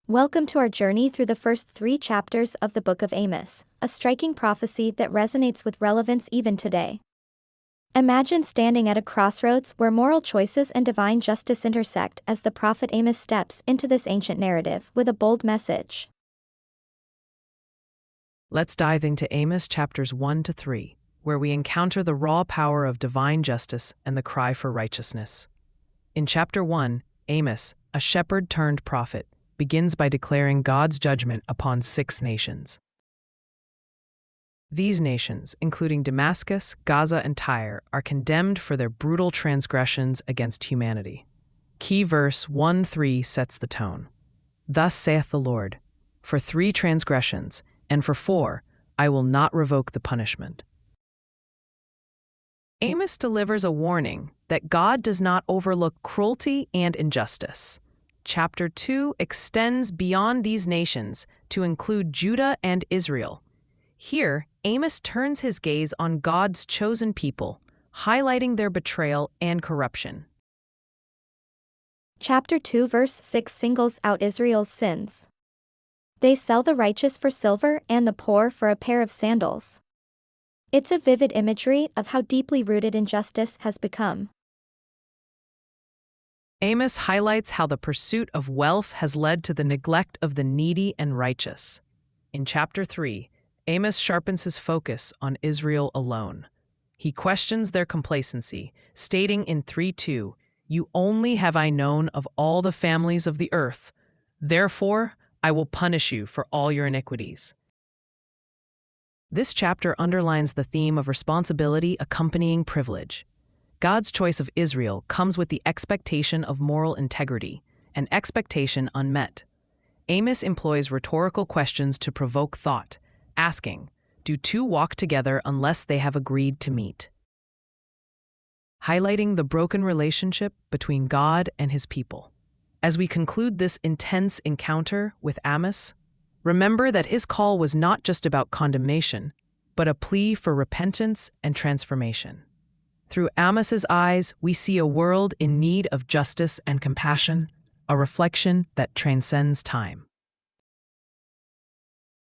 Welcome to our journey through the first 3 chapters of the Book of Amos, a striking prophecy that resonates with relevance even today. Imagine standing at a crossroads where moral choices and divine justice intersect as the prophet Amos steps into this ancient narrative with a bold message. Let's dive into Amos chapters 1 to 3, where we encounter the raw power of divine justice and the cry for righteousness. In chapter 1, Amos, a shepherd turned prophet, begins by declaring God's judgment upon 6 nations. These nations, including Damascus, Gaza, and Tyre, are condemned for their brutal transgressions against humanity. Key verse 1:3 sets the tone. Thus saith the Lord, for 3 transgressions, and for 4, I will not revoke the punishment. Amos delivers a warning that God does not overlook cruelty and injustice. Chapter 2 extends beyond these nations to include Judah and Israel. Here, Amos turns his gaze on God's chosen people, highlighting their betrayal and corruption. Chapter 2 verse 6 singles out Israel's sins. They sell the righteous for silver and the poor for a pair of sandals. It's a vivid imagery of how deeply rooted injustice has become. Amos highlights how the pursuit of wealth has led to the neglect of the needy and righteous. In chapter 3, Amos sharpens his focus on Israel alone. He questions their complacency, stating in 3:2, "You only have I known of all the families of the earth. Therefore, I will punish you for all your iniquities." This chapter underlines the theme of responsibility accompanying privilege. God's choice of Israel comes with the expectation of moral integrity, an expectation unmet. Amos employs rhetorical questions to provoke thought, asking, "Do 2 walk together unless they have agreed to meet?" Highlighting the broken relationship between God and his people. As we conclude this intense encounter with Amos, remember that his call was not just about condemnation, but a plea for repentance and transformation. Through Amos's eyes, we see a world in need of justice and compassion, a reflection that transcends time.